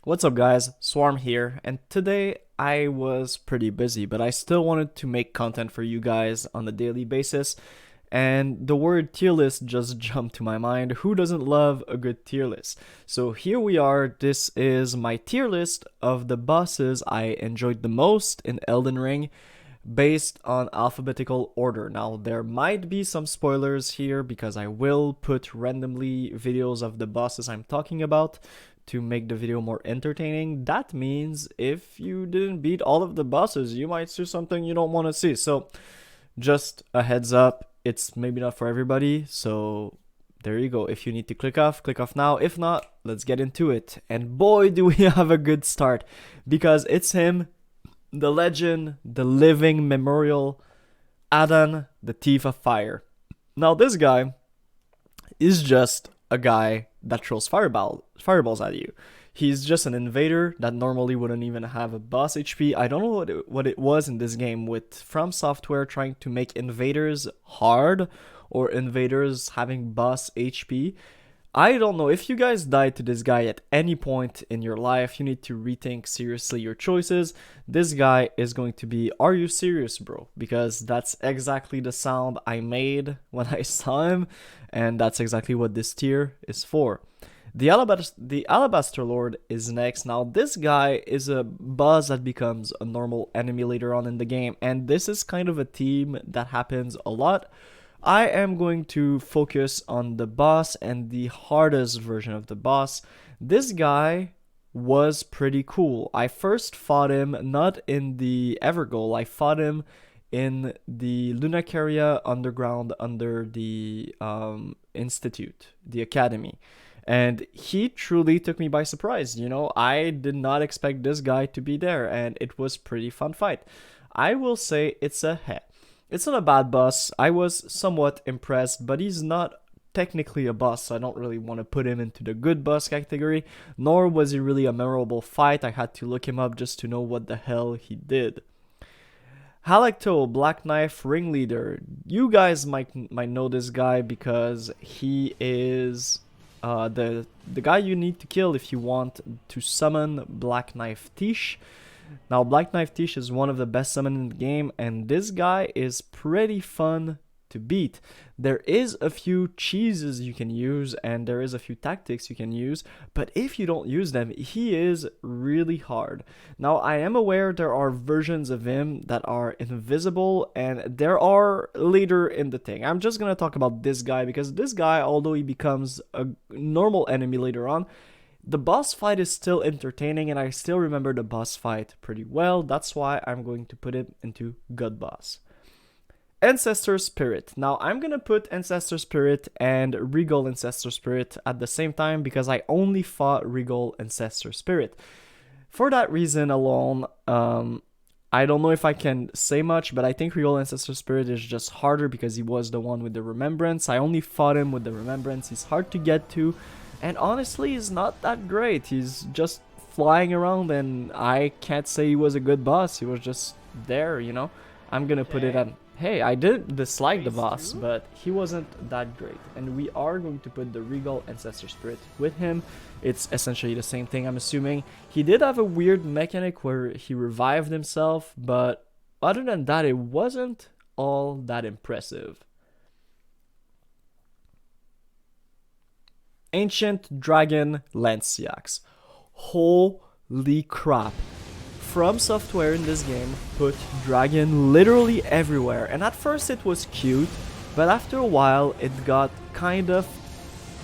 What's up guys, Swarm here, and today I was pretty busy, but I still wanted to make content for you guys on a daily basis, and the word tier list just jumped to my mind. Who doesn't love a good tier list? So here we are, this is my tier list of the bosses I enjoyed the most in Elden Ring, based on alphabetical order. Now, there might be some spoilers here because I will put randomly videos of the bosses I'm talking about to make the video more entertaining. That means if you didn't beat all of the bosses, you might see something you don't want to see. So, just a heads up, it's maybe not for everybody. So, there you go. If you need to click off now. If not, let's get into it. And boy, do we have a good start because it's him, the legend, the living memorial, Radon, the Thief of Fire. Now, this guy is just a guy that throws fireballs at you. He's just an invader that normally wouldn't even have a boss HP. I don't know what it was in this game with From Software trying to make invaders hard or invaders having boss HP. I don't know. If you guys died to this guy at any point in your life, you need to rethink seriously your choices. This guy is going to be, are you serious, bro? Because that's exactly the sound I made when I saw him, and that's exactly what this tier is for. The Alabaster Lord is next. Now, this guy is a boss that becomes a normal enemy later on in the game, and this is kind of a theme that happens a lot. I am going to focus on the boss and the hardest version of the boss. This guy was pretty cool. I first fought him not in the Evergoal, I fought him in the Lunacaria underground under the Institute, the Academy. And he truly took me by surprise. You know, I did not expect this guy to be there, and it was pretty fun fight. I will say it's a heh. It's not a bad boss. I was somewhat impressed, but he's not technically a boss, so I don't really want to put him into the good boss category, nor was he really a memorable fight. I had to look him up just to know what the hell he did. Halakto, Black Knife Ringleader. You guys might know this guy because he is the guy you need to kill if you want to summon Black Knife Tish. Now, Black Knife Tish is one of the best summons in the game, and this guy is pretty fun to beat. There is a few cheeses you can use, and there is a few tactics you can use, but if you don't use them, he is really hard. Now, I am aware there are versions of him that are invisible, and there are later in the thing. I'm just gonna talk about this guy, because this guy, although he becomes a normal enemy later on, the boss fight is still entertaining, and I still remember the boss fight pretty well. That's why I'm going to put it into God Boss. Ancestor Spirit. Now, I'm going to put Ancestor Spirit and Regal Ancestor Spirit at the same time because I only fought Regal Ancestor Spirit. For that reason alone, I don't know if I can say much, but I think Regal Ancestor Spirit is just harder because he was the one with the Remembrance. I only fought him with the Remembrance. He's hard to get to. And honestly, he's not that great. He's just flying around, and I can't say he was a good boss. He was just there, you know. I'm gonna put it at, hey, I didn't dislike the boss, but he wasn't that great. And we are going to put the Regal Ancestor Spirit with him. It's essentially the same thing, I'm assuming. He did have a weird mechanic where he revived himself, but other than that, it wasn't all that impressive. Ancient Dragon Lanciax. Holy crap. From Software in this game put dragon literally everywhere, and at first it was cute, but after a while it got kind of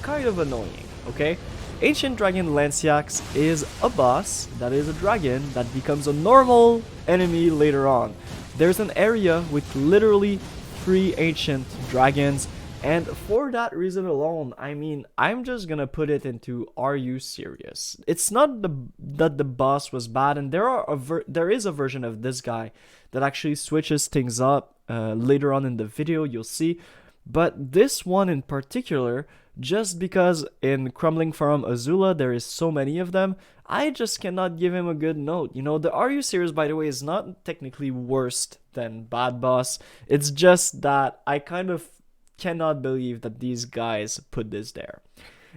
annoying, okay? Ancient Dragon Lanciax is a boss that is a dragon that becomes a normal enemy later on. There's an area with literally 3 ancient dragons, and for that reason alone, I mean, I'm just gonna put it into, are you serious? It's not that the boss was bad, and there is a version of this guy that actually switches things up later on in the video, you'll see. But this one in particular, just because in Crumbling Farm Azula there is so many of them, I just cannot give him a good note. You know, the Are You Serious, by the way, is not technically worse than Bad Boss. It's just that I kind of cannot believe that these guys put this there.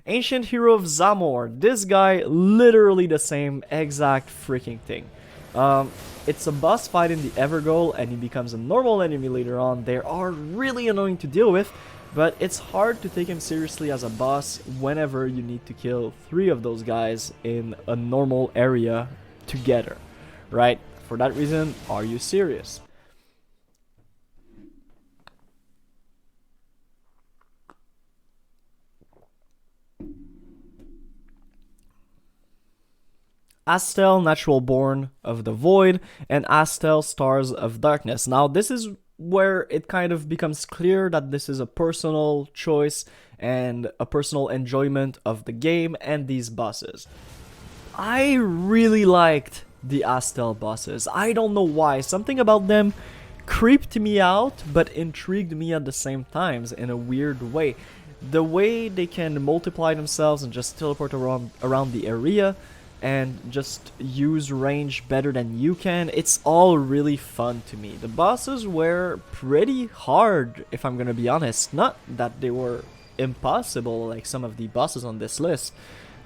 Ancient Hero of Zamor. This guy, literally the same exact freaking thing. It's a boss fight in the Evergoal, and he becomes a normal enemy later on. They are really annoying to deal with, but it's hard to take him seriously as a boss whenever you need to kill 3 of those guys in a normal area together, right? For that reason, are you serious? Astel, Natural Born of the Void, and Astel, Stars of Darkness. Now, this is where it kind of becomes clear that this is a personal choice and a personal enjoyment of the game and these bosses. I really liked the Astel bosses. I don't know why. Something about them creeped me out, but intrigued me at the same times in a weird way. The way they can multiply themselves and just teleport around the area, and just use range better than you can, it's all really fun to me. The bosses were pretty hard, if I'm gonna be honest. Not that they were impossible like some of the bosses on this list,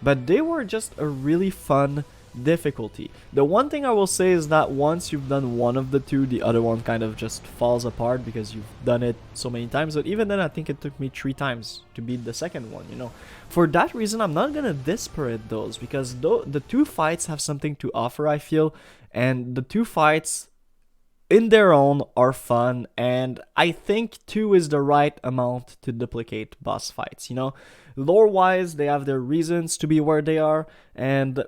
but they were just a really fun difficulty. The one thing I will say is that once you've done one of the two, the other one kind of just falls apart because you've done it so many times. But even then, I think it took me 3 times to beat the second one, you know. For that reason, I'm not gonna disparate those, because the 2 fights have something to offer, I feel, and the 2 fights in their own are fun, and I think 2 is the right amount to duplicate boss fights, you know. Lore-wise, they have their reasons to be where they are, and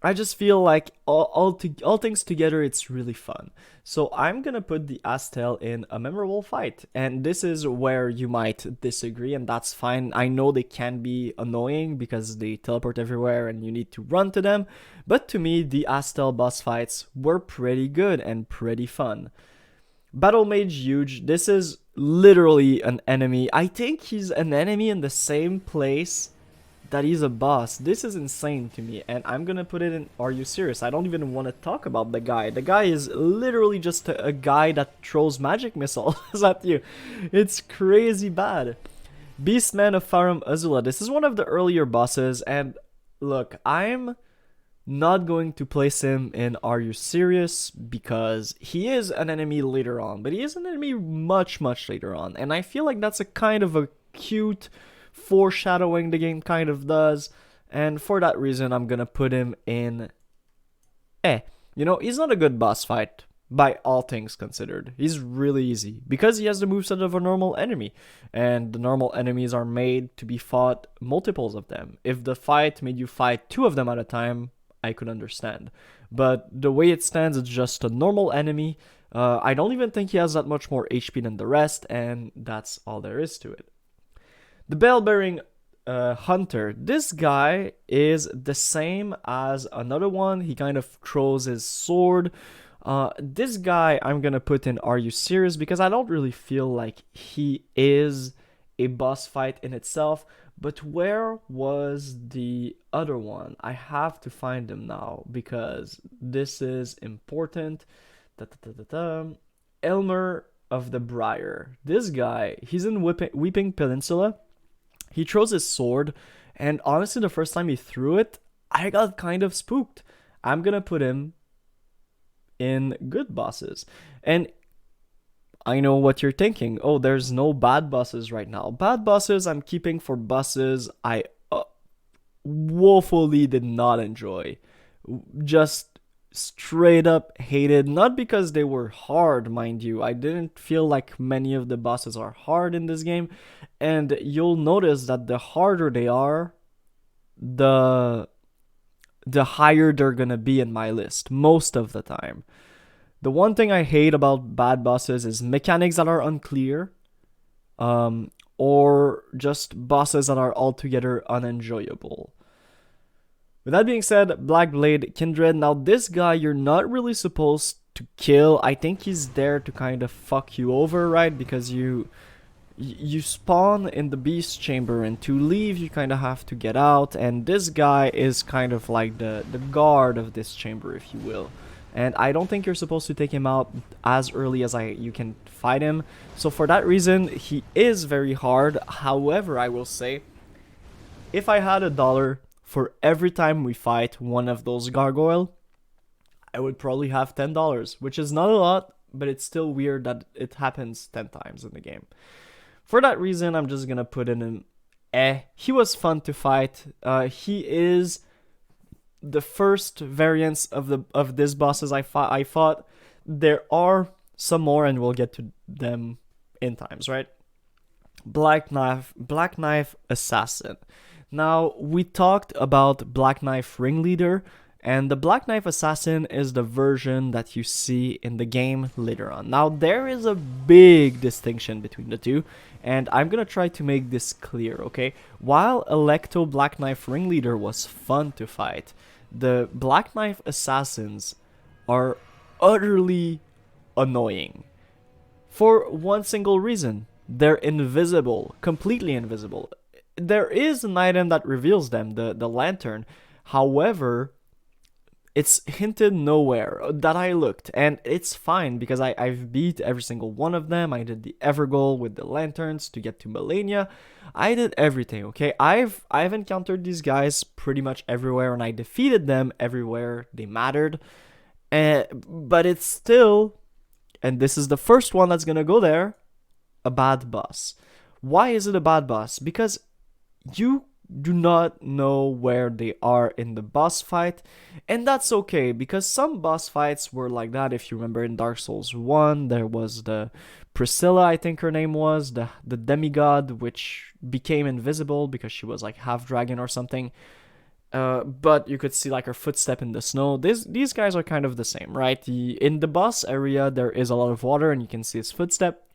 I just feel like all things together, it's really fun. So I'm gonna put the Astel in a memorable fight, and this is where you might disagree, and that's fine. I know they can be annoying because they teleport everywhere and you need to run to them, but to me, the Astel boss fights were pretty good and pretty fun. Battle Mage Huge, this is literally an enemy. I think he's an enemy in the same place that he's a boss. This is insane to me, and I'm gonna put it in Are You Serious? I don't even want to talk about the guy. The guy is literally just a guy that throws magic missiles at you. It's crazy bad. Beastman of Farum Azula. This is one of the earlier bosses, and look, I'm not going to place him in Are You Serious because he is an enemy later on, but he is an enemy much later on, and I feel like that's a kind of a cute foreshadowing the game kind of does, and for that reason I'm gonna put him in you know, he's not a good boss fight by all things considered. He's really easy because he has the moveset of a normal enemy, and the normal enemies are made to be fought multiples of them. If the fight made you fight 2 of them at a time, I could understand, but the way it stands, it's just a normal enemy. I don't even think he has that much more HP than the rest, and that's all there is to it. The Bell-Bearing Hunter. This guy is the same as another one. He kind of throws his sword. This guy I'm gonna put in Are You Serious? Because I don't really feel like he is a boss fight in itself. But where was the other one? I have to find him now because this is important. Elmer of the Briar. This guy, he's in Weeping Peninsula. He throws his sword, and honestly, the first time he threw it, I got kind of spooked. I'm gonna put him in good bosses. And I know what you're thinking. Oh, there's no bad bosses right now. Bad bosses I'm keeping for bosses I woefully did not enjoy. Just straight up hated, not because they were hard, mind you. I didn't feel like many of the bosses are hard in this game, and you'll notice that the harder they are, the higher they're gonna be in my list most of the time. The one thing I hate about bad bosses is mechanics that are unclear, or just bosses that are altogether unenjoyable. With that being said, Blackblade Kindred. Now this guy you're not really supposed to kill. I think he's there to kind of fuck you over, right? Because you spawn in the beast chamber, and to leave you kind of have to get out, and this guy is kind of like the guard of this chamber, if you will. And I don't think you're supposed to take him out as early as you can fight him. So for that reason, he is very hard. However, I will say, if I had $1 for every time we fight one of those gargoyle, I would probably have $10, which is not a lot, but it's still weird that it happens 10 times in the game. For that reason, I'm just gonna put in an He was fun to fight. He is the first variants of this bosses I fought. There are some more, and we'll get to them in times, right? Black Knife Assassin. Now, we talked about Black Knife Ringleader, and the Black Knife Assassin is the version that you see in the game later on. Now, there is a big distinction between the two, and I'm gonna try to make this clear, okay? While Electo Black Knife Ringleader was fun to fight, the Black Knife Assassins are utterly annoying. For one single reason. They're invisible, completely invisible. There is an item that reveals them, the lantern. However, it's hinted nowhere that I looked, and it's fine because I've beat every single one of them. I did the Evergoal with the lanterns to get to Melania. I did everything, okay? I've encountered these guys pretty much everywhere, and I defeated them everywhere they mattered. But it's still, and this is the first one that's gonna go there, a bad boss. Why is it a bad boss? Because you do not know where they are in the boss fight, and that's okay, because some boss fights were like that. If you remember in Dark Souls 1, there was the Priscilla, I think her name was, the demigod, which became invisible because she was like half dragon or something. But you could see like her footstep in the snow. These guys are kind of the same, right? In the boss area, there is a lot of water and you can see his footstep.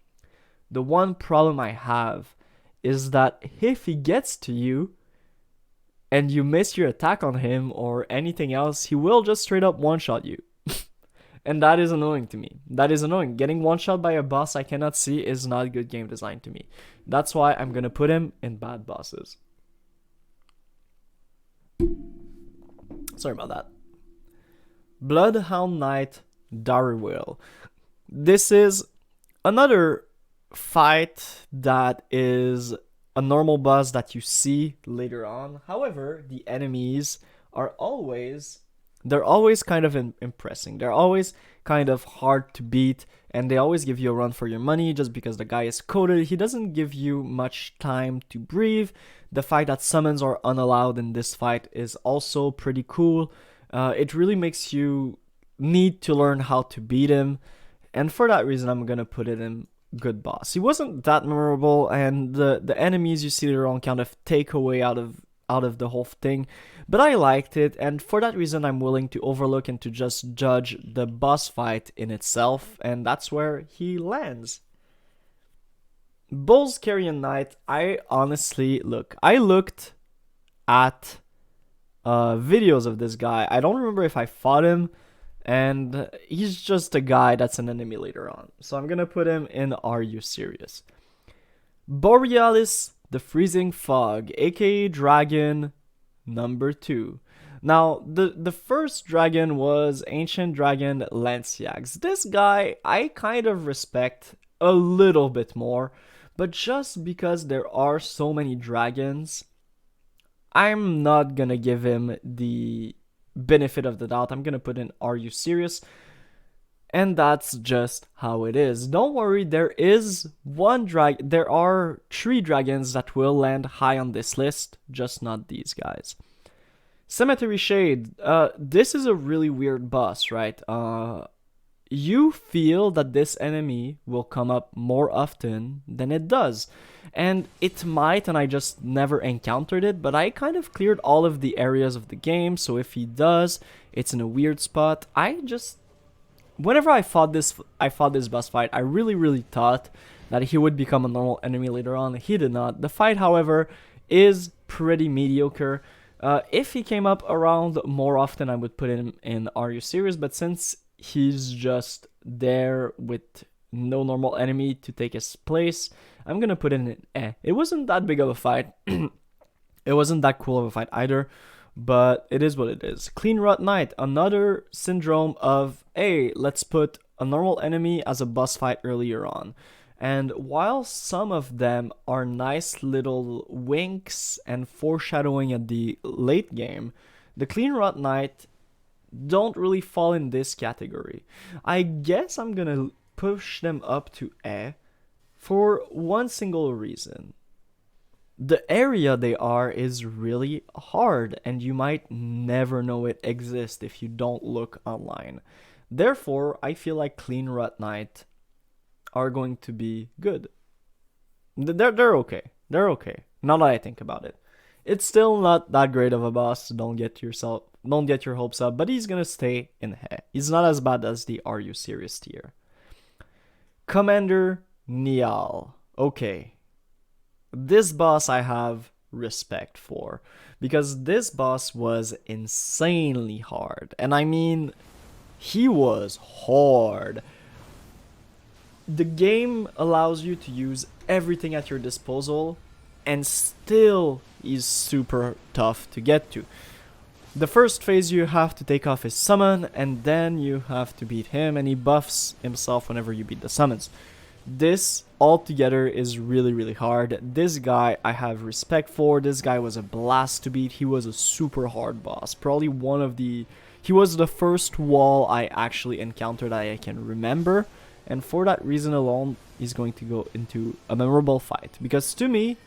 The one problem I have is that if he gets to you and you miss your attack on him or anything else, he will just straight up one-shot you. And that is annoying to me. That is annoying. Getting one-shot by a boss I cannot see is not good game design to me. That's why I'm gonna put him in bad bosses. Sorry about that. Bloodhound Knight Darryl. This is another fight that is a normal boss that you see later on. However, the enemies are always kind of impressing. They're always kind of hard to beat, and they always give you a run for your money just because the guy is coded. He doesn't give you much time to breathe. The fact that summons are unallowed in this fight is also pretty cool. It really makes you need to learn how to beat him, and for that reason I'm gonna put it in good boss. He wasn't that memorable, and the enemies you see later on kind of take away out of the whole thing, but I liked it, and for that reason I'm willing to overlook and to just judge the boss fight in itself, and that's where he lands. Bull's Carrion Knight, I looked at videos of this guy. I don't remember if I fought him, and he's just a guy that's an enemy later on. So I'm gonna put him in Are You Serious? Borealis the Freezing Fog, aka Dragon number 2. Now, the first dragon was Ancient Dragon Lanciax. This guy I kind of respect a little bit more, but just because there are so many dragons, I'm not gonna give him the benefit of the doubt. I'm gonna put in Are You Serious? And that's just how it is. Don't worry, there are 3 dragons that will land high on this list, just not these guys. Cemetery Shade, this is a really weird boss, right? You feel that this enemy will come up more often than it does. And it might, and I just never encountered it, but I kind of cleared all of the areas of the game, so if he does, it's in a weird spot. Whenever I fought this boss fight, I really thought that he would become a normal enemy later on. He did not. The fight, however, is pretty mediocre. If he came up around more often, I would put him in Are You Serious? But since he's just there with no normal enemy to take his place, I'm gonna put in an It wasn't that big of a fight. It wasn't that cool of a fight either, but it is what it is. Clean Rot Knight, another syndrome of, hey, let's put a normal enemy as a boss fight earlier on. And while some of them are nice little winks and foreshadowing at the late game, the Clean Rot Knight don't really fall in this category. I guess I'm gonna push them up to E for one single reason. The area they are is really hard, and you might never know it exists if you don't look online. Therefore, I feel like Clean Rot Knight are going to be good. They're okay. They're okay. Now that I think about it, it's still not that great of a boss. Don't get your hopes up. But he's gonna stay in He. He's not as bad as the Are You Serious tier. Commander Niall. Okay, this boss I have respect for because this boss was insanely hard, and I mean, he was hard. The game allows you to use everything at your disposal, and still is super tough to get to. The first phase you have to take off his summon, and then you have to beat him, and he buffs himself whenever you beat the summons. This altogether is really hard. This guy I have respect for. This guy was a blast to beat. He was a super hard boss. Probably he was the first wall I actually encountered that I can remember. And for that reason alone, he's going to go into a memorable fight. Because to me,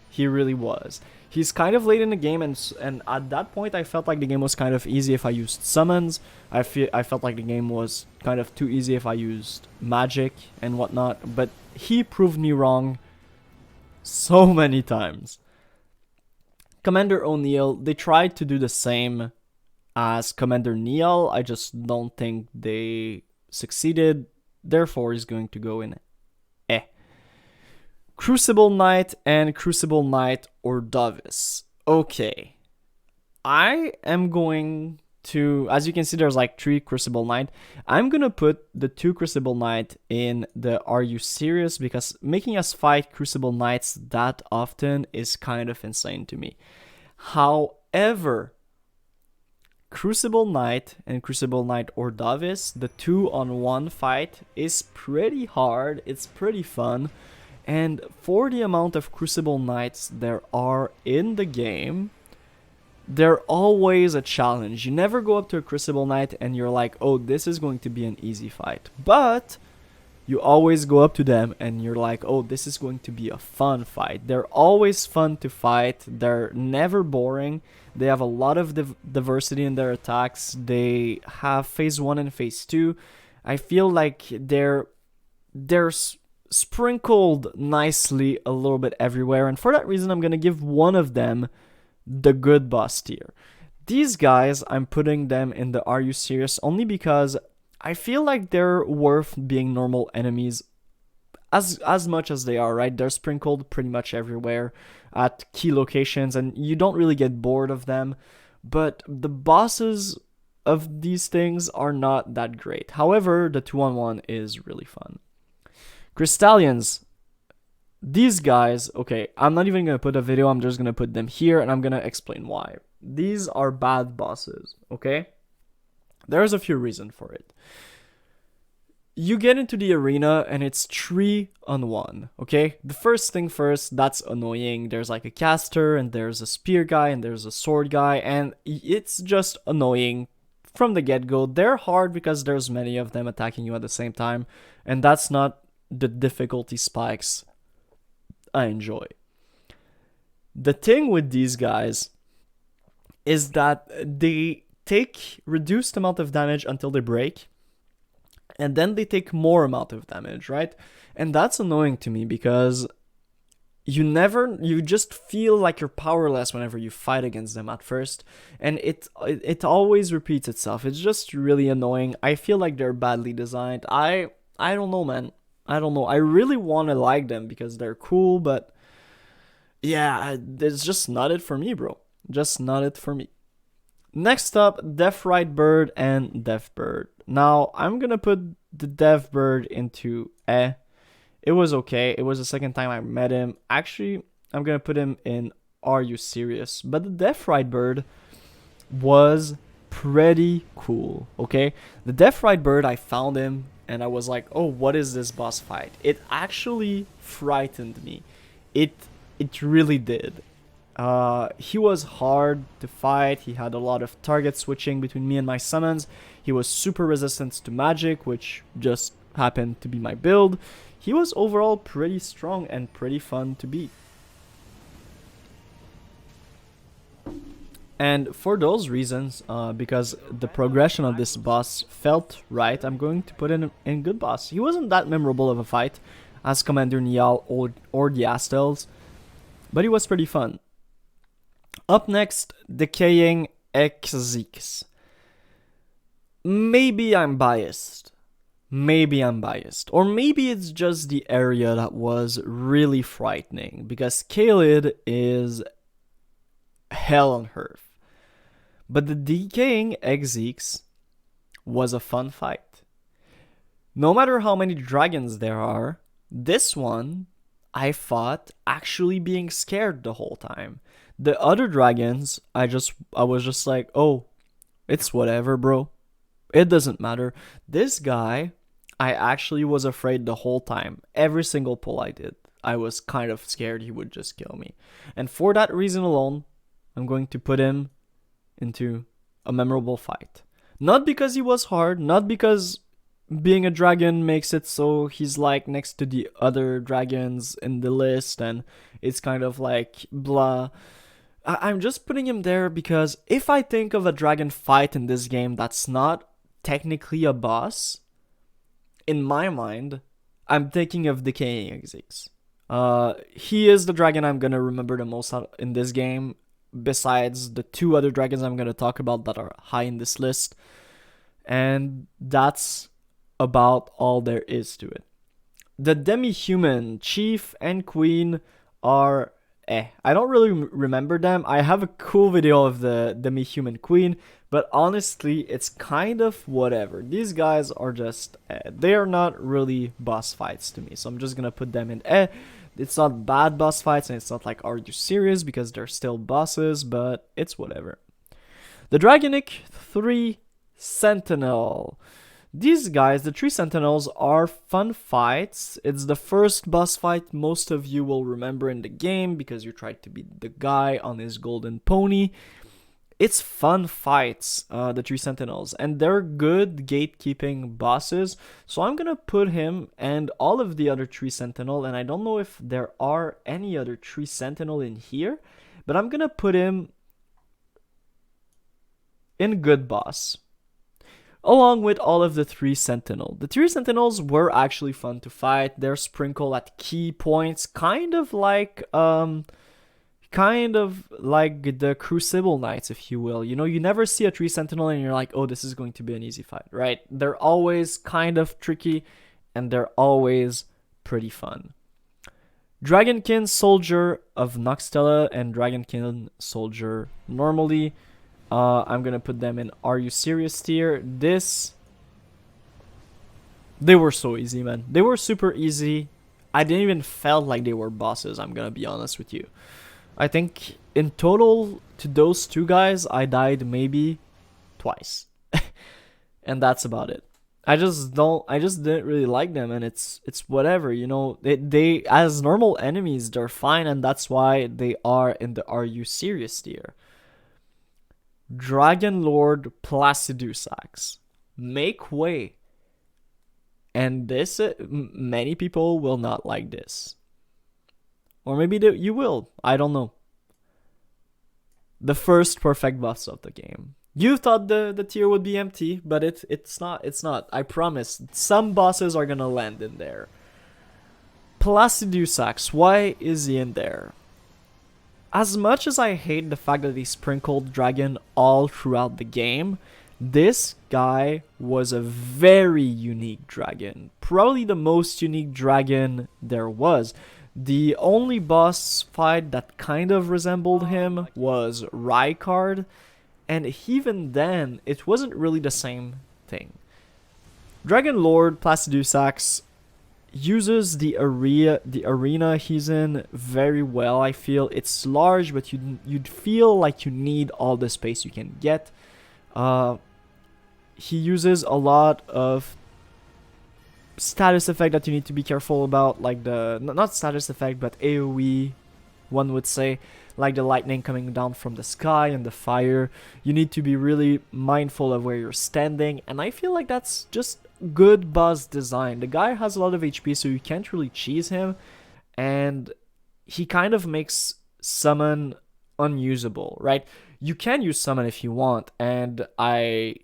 he really was. He's kind of late in the game, and at that point, I felt like the game was kind of easy if I used summons. I felt like the game was kind of too easy if I used magic and whatnot. But he proved me wrong so many times. Commander O'Neill, they tried to do the same as Commander Niall. I just don't think they succeeded. Therefore, he's going to go in E. Crucible Knight and Crucible Knight Ordovis. Okay. I am going to, as you can see, there's like 3 Crucible Knight. I'm going to put the 2 Crucible Knight in the Are You Serious? Because making us fight Crucible Knights that often is kind of insane to me. However, Crucible Knight and Crucible Knight Ordovis, the 2-on-1 fight is pretty hard, it's pretty fun, and for the amount of Crucible Knights there are in the game, they're always a challenge. You never go up to a Crucible Knight and you're like, oh, this is going to be an easy fight. But you always go up to them and you're like, oh, this is going to be a fun fight. They're always fun to fight. They're never boring. They have a lot of diversity in their attacks. They have phase 1 and phase 2. I feel like they're sprinkled nicely a little bit everywhere. And for that reason, I'm going to give one of them the good boss tier. These guys, I'm putting them in the Are You Serious? Only because I feel like they're worth being normal enemies as much as they are, right? They're sprinkled pretty much everywhere at key locations, and you don't really get bored of them. But the bosses of these things are not that great. However, the 2-on-1 is really fun. Crystallines. These guys, okay, I'm not even going to put a video, I'm just going to put them here, and I'm going to explain why. These are bad bosses, okay? There's a few reasons for it. You get into the arena and it's 3-on-1, okay? The first thing first, that's annoying. There's like a caster and there's a spear guy and there's a sword guy, and it's just annoying from the get-go. They're hard because there's many of them attacking you at the same time, and that's not the difficulty spikes I enjoy. The thing with these guys is that they take reduced amount of damage until they break, and then they take more amount of damage, right? And that's annoying to me because you just feel like you're powerless whenever you fight against them at first, and it always repeats itself. It's just really annoying. I feel like they're badly designed. I don't know, man. I don't know. I really want to like them because they're cool, but yeah, it's just not it for me, bro. Just not it for me. Next up, Deathrite Bird and Deathbird. Now, I'm gonna put the Deathbird into Eh. It was okay. It was the second time I met him. Actually, I'm gonna put him in Are You Serious? But the Deathrite Bird was pretty cool, okay? The Deathrite Bird, I found him and I was like, oh, what is this boss fight? It actually frightened me. It really did. He was hard to fight. He had a lot of target switching between me and my summons. He was super resistant to magic, which just happened to be my build. He was overall pretty strong and pretty fun to beat. And for those reasons, because the progression of this boss felt right, I'm going to put in good boss. He wasn't that memorable of a fight as Commander Niall or the Astels, but he was pretty fun. Up next, Decaying Execs. Maybe I'm biased. Or maybe it's just the area that was really frightening, because Caelid is hell on earth. But the Decaying Execs was a fun fight. No matter how many dragons there are, this one I fought actually being scared the whole time. The other dragons, I was just like, oh, it's whatever, bro. It doesn't matter. This guy, I actually was afraid the whole time. Every single pull I did, I was kind of scared he would just kill me. And for that reason alone, I'm going to put him into a memorable fight. Not because he was hard, not because being a dragon makes it so he's like next to the other dragons in the list and it's kind of like blah. I'm just putting him there because if I think of a dragon fight in this game that's not technically a boss, in my mind, I'm thinking of Decaying Execs. He is the dragon I'm gonna remember the most in this game, besides the two other dragons I'm gonna talk about that are high in this list. And that's about all there is to it. The demi-human chief and queen are I don't really remember them. I have a cool video of the demi-human queen, but honestly, it's kind of whatever. These guys are just they are not really boss fights to me, so I'm just gonna put them in It's not bad boss fights, and it's not like, are you serious, because they're still bosses, but it's whatever. The Dragonic 3 Sentinel. These guys, the 3 Sentinels, are fun fights. It's the first boss fight most of you will remember in the game because you tried to beat the guy on his golden pony. It's fun fights, the 3 Sentinels, and they're good gatekeeping bosses. So I'm gonna put him and all of the other 3 Sentinel, and I don't know if there are any other 3 Sentinel in here, but I'm gonna put him in good boss, along with all of the 3 Sentinel. The 3 Sentinels were actually fun to fight. They're sprinkled at key points, kind of like the Crucible Knights, if you will. You know, you never see a 3 Sentinel and you're like, oh, this is going to be an easy fight, right? They're always kind of tricky, and they're always pretty fun. Dragonkin Soldier of Nox and Dragonkin Soldier normally. I'm gonna put them in Are You Serious tier. They were so easy, man. They were super easy. I didn't even felt like they were bosses, I'm gonna be honest with you. I think in total to those two guys, I died maybe twice. And that's about it. I just didn't really like them, and it's whatever, you know. They as normal enemies, they're fine, and that's why they are in the Are You Serious tier. Dragon Lord Placidusax. Make way. And this, many people will not like this. Or maybe you will. I don't know. The first perfect boss of the game. You thought the tier would be empty, but it's not. It's not. I promise. Some bosses are gonna land in there. Placidusax. Why is he in there? As much as I hate the fact that they sprinkled dragon all throughout the game, this guy was a very unique dragon. Probably the most unique dragon there was. The only boss fight that kind of resembled him was Rykard, and even then, it wasn't really the same thing. Dragon Lord Placidusax uses the arena he's in very well. I feel it's large, but you'd feel like you need all the space you can get. He uses a lot of status effect that you need to be careful about, like the not status effect but AoE, one would say, like the lightning coming down from the sky and the fire. You need to be really mindful of where you're standing, and I feel like that's just good boss design. The guy has a lot of HP, so you can't really cheese him, and he kind of makes summon unusable, right? You can use summon if you want, and I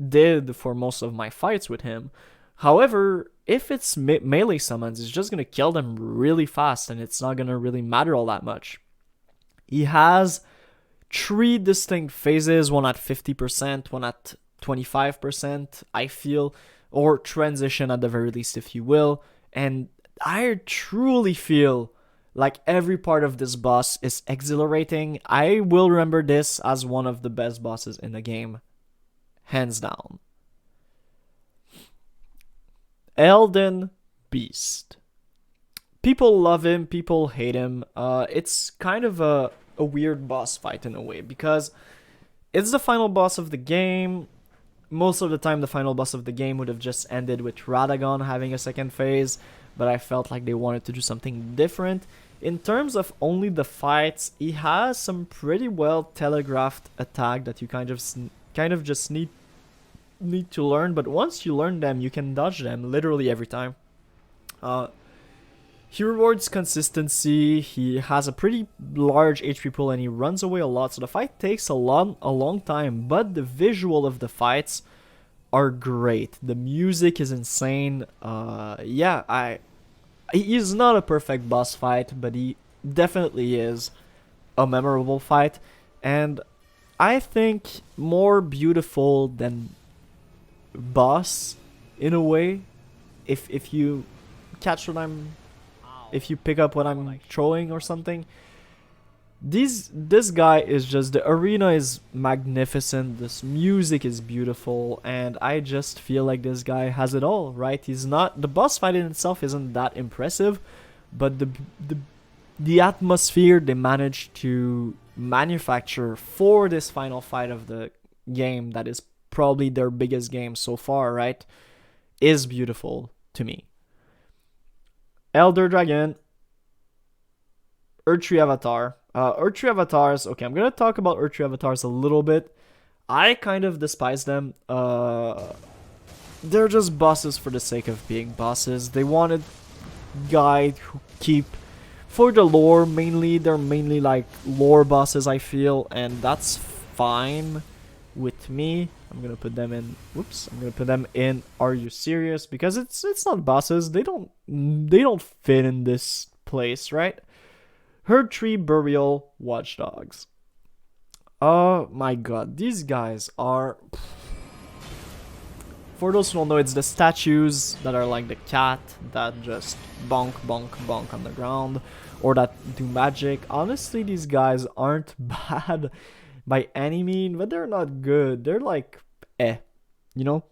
did for most of my fights with him. However, if it's melee summons, it's just gonna kill them really fast, and it's not gonna really matter all that much. He has 3 distinct phases, one at 50%, one at 25%, I feel, or transition at the very least, if you will. And I truly feel like every part of this boss is exhilarating. I will remember this as one of the best bosses in the game, hands down. Elden Beast. People love him, people hate him. It's kind of a weird boss fight in a way, because it's the final boss of the game. Most of the time, the final boss of the game would have just ended with Radagon having a second phase, but I felt like they wanted to do something different. In terms of only the fights, he has some pretty well telegraphed attack that you kind of just need to learn, but once you learn them, you can dodge them literally every time. He rewards consistency, he has a pretty large HP pool, and he runs away a lot, so the fight takes a long time, but the visual of the fights are great. The music is insane. He's not a perfect boss fight, but he definitely is a memorable fight, and I think more beautiful than boss in a way, if you catch what I'm if you pick up what I'm trolling or something. This guy is just, the arena is magnificent, this music is beautiful, and I just feel like this guy has it all, right? He's not, the boss fight in itself isn't that impressive, but the atmosphere they managed to manufacture for this final fight of the game, that is probably their biggest game so far, right, is beautiful to me. Elder Dragon, Earth Tree Avatar. Earth Tree Avatars, okay, I'm gonna talk about Earth Tree Avatars a little bit. I kind of despise them. They're just bosses for the sake of being bosses. They wanted guys who keep for the lore mainly. They're mainly like lore bosses, I feel, and that's fine with me. I'm gonna put them in. Whoops! I'm gonna put them in. Are you serious? Because it's not bosses. They don't fit in this place, right? Herd Tree Burial Watchdogs. Oh my god, these guys are. For those who don't know, it's the statues that are like the cat that just bonk, bonk, bonk on the ground, or that do magic. Honestly, these guys aren't bad by any mean, but they're not good. They're like, you know?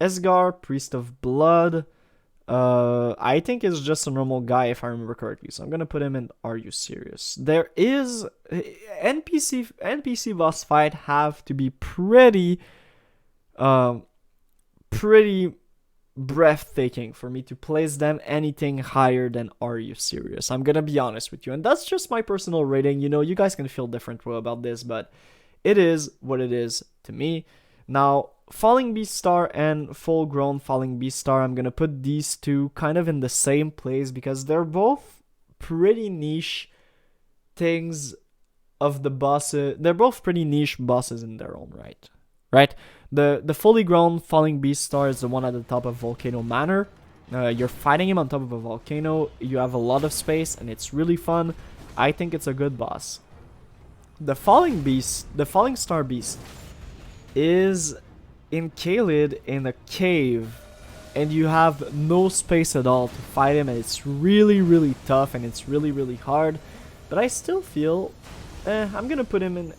Esgar, Priest of Blood. I think is just a normal guy if I remember correctly, so I'm gonna put him in. Are you serious? There is NPC boss fight have to be pretty breathtaking for me to place them anything higher than are you serious. I'm gonna be honest with you, and that's just my personal rating. You know, you guys can feel different about this, but it is what it is to me. Now, Falling Beast Star and Full Grown Falling Beast Star, I'm gonna put these two kind of in the same place because they're both pretty niche things of the bosses. They're both pretty niche bosses in their own right. Right? The fully grown Falling Beast Star is the one at the top of Volcano Manor. You're fighting him on top of a volcano. You have a lot of space and it's really fun. I think it's a good boss. The Falling Star Beast is in Caelid in a cave, and you have no space at all to fight him, and it's really, really tough, and it's really, really hard. But I still feel, I'm gonna put him in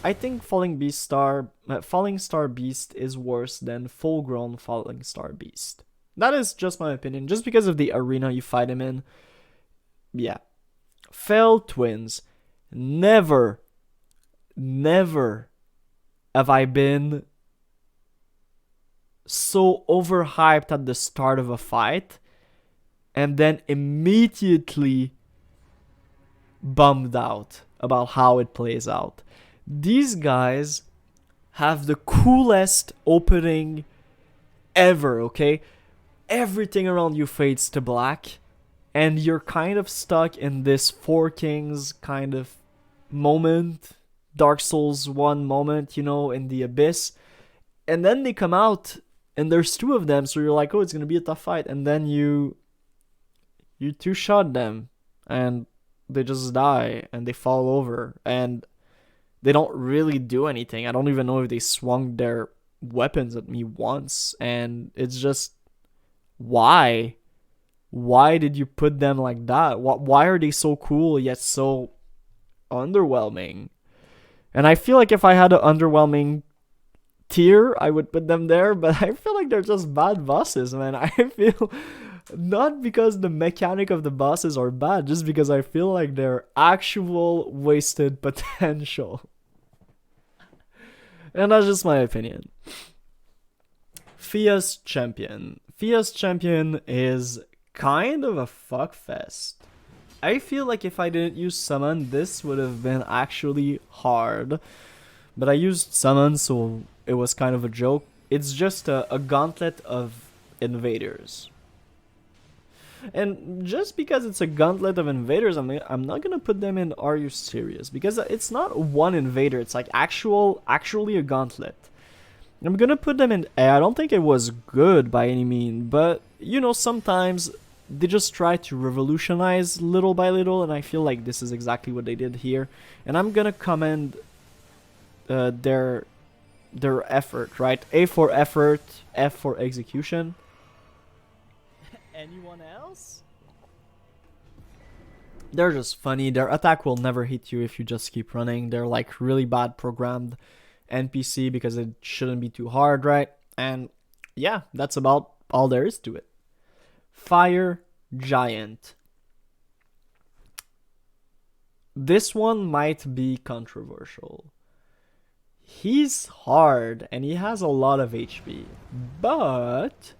I think Falling Star Beast is worse than full-grown Falling Star Beast. That is just my opinion, just because of the arena you fight him in. Yeah. Fell Twins. Never have I been so overhyped at the start of a fight and then immediately bummed out about how it plays out. These guys have the coolest opening ever, okay? Everything around you fades to black, and you're kind of stuck in this Four Kings kind of moment, Dark Souls 1 moment, you know, in the abyss. And then they come out, and there's two of them, so you're like, oh, it's gonna be a tough fight. And then you two-shot them, and they just die, and they fall over, and they don't really do anything. I don't even know if they swung their weapons at me once, and it's just, why? Why did you put them like that? Why are they so cool yet so underwhelming? And I feel like if I had an underwhelming tier, I would put them there, but I feel like they're just bad bosses, man. I feel, not because the mechanic of the bosses are bad, just because I feel like they're actual wasted potential. And that's just my opinion. Fia's Champion. Fia's Champion is kind of a fuckfest. I feel like if I didn't use Summon, this would have been actually hard. But I used Summon, so it was kind of a joke. It's just a gauntlet of invaders. And just because it's a gauntlet of invaders, I'm not gonna put them in Are You Serious? Because it's not one invader, it's like actually a gauntlet. I'm gonna put them in A. I don't think it was good by any means, but you know, sometimes they just try to revolutionize little by little, and I feel like this is exactly what they did here. And I'm gonna commend their effort, right? A for effort, F for execution. Anyone else? They're just funny. Their attack will never hit you if you just keep running. They're like really bad programmed NPC because it shouldn't be too hard, right? And yeah, that's about all there is to it. Fire Giant. This one might be controversial. He's hard and he has a lot of HP, but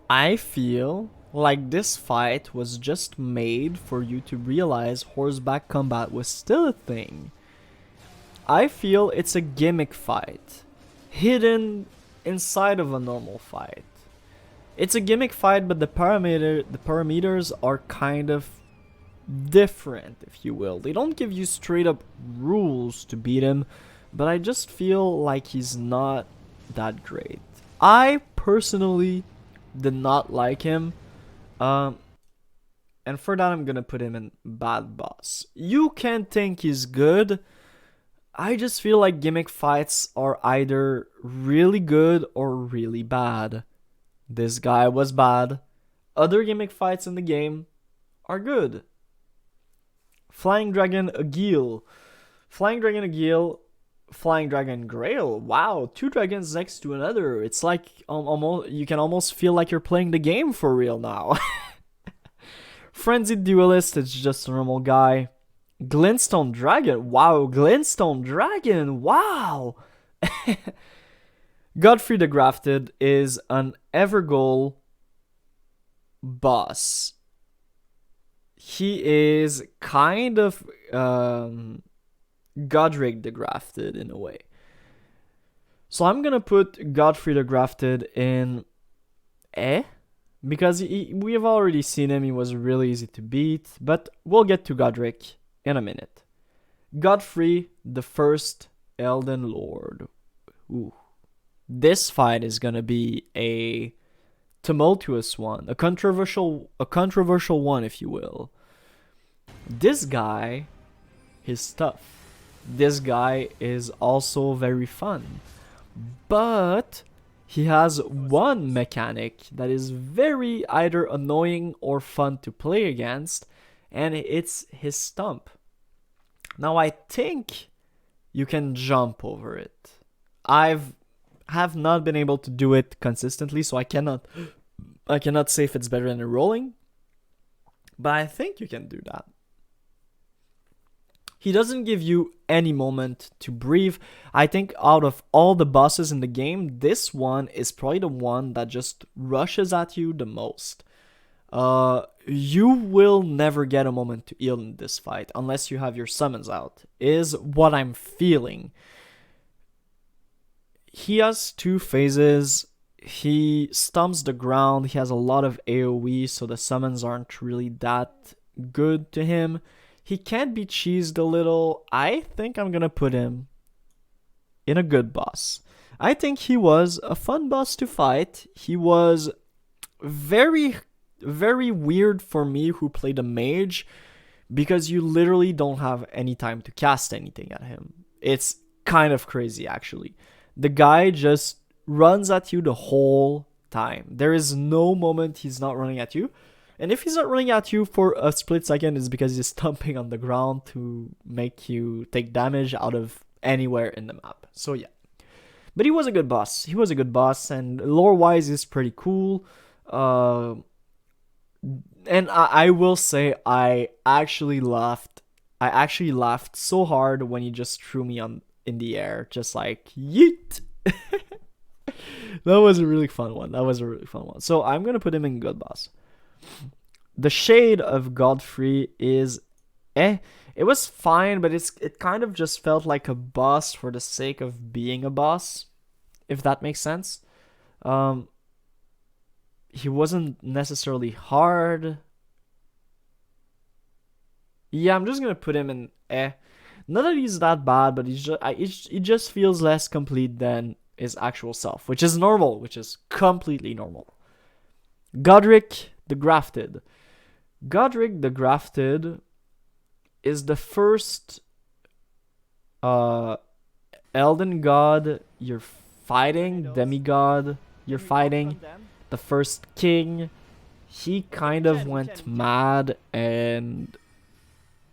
I feel like this fight was just made for you to realize horseback combat was still a thing. I feel it's a gimmick fight, hidden inside of a normal fight. It's a gimmick fight, but the parameters are kind of different, if you will. They don't give you straight up rules to beat him, but I just feel like he's not that great. I personally did not like him, and for that I'm gonna put him in bad boss. You can think he's good. I just feel like gimmick fights are either really good or really bad. This guy was bad. Other gimmick fights in the game are good. Flying Dragon Agil. Flying Dragon Agil. Flying Dragon Grail. Wow, two dragons next to another. It's like almost, you can almost feel like you're playing the game for real now. Frenzied Duelist, it's just a normal guy. Glintstone Dragon. Wow, Glintstone Dragon. Wow. Godric the Grafted is an Evergoal boss. He is kind of Godric the Grafted in a way. So I'm gonna put Godric the Grafted in because we have already seen him. He was really easy to beat, but we'll get to Godric in a minute. Godfrey the First Elden Lord. Ooh. This fight is gonna be a tumultuous one, a controversial one, if you will. This guy is tough. This guy is also very fun, but he has one mechanic that is very either annoying or fun to play against, and it's his stump. Now I think you can jump over it. Have not been able to do it consistently, so I cannot say if it's better than rolling, but I think you can do that. He doesn't give you any moment to breathe. I think out of all the bosses in the game, this one is probably the one that just rushes at you the most. You will never get a moment to heal in this fight unless you have your summons out, is what I'm feeling. He has 2 phases. He stomps the ground. He has a lot of AoE, so the summons aren't really that good to him. He can be cheesed a little. I think I'm gonna put him in a good boss. I think he was a fun boss to fight. He was very, very weird for me who played a mage, because you literally don't have any time to cast anything at him. It's kind of crazy, actually. The guy just runs at you the whole time. There is no moment he's not running at you. And if he's not running at you for a split second, it's because he's stomping on the ground to make you take damage out of anywhere in the map. So yeah. But he was a good boss. He was a good boss, and lore-wise is pretty cool. And I will say I actually laughed. I actually laughed so hard when he just threw me in the air, just like yeet. That was a really fun one. So I'm gonna put him in good boss. The Shade of Godfrey is It was fine, but it kind of just felt like a boss for the sake of being a boss, if that makes sense. He wasn't necessarily hard. Yeah, I'm just gonna put him in Not that he's that bad, but it just feels less complete than his actual self, which is normal, which is completely normal. Godric the Grafted. Godric the Grafted is the first Elden god you're fighting, demigod you're fighting, the first king. He kind of went mad and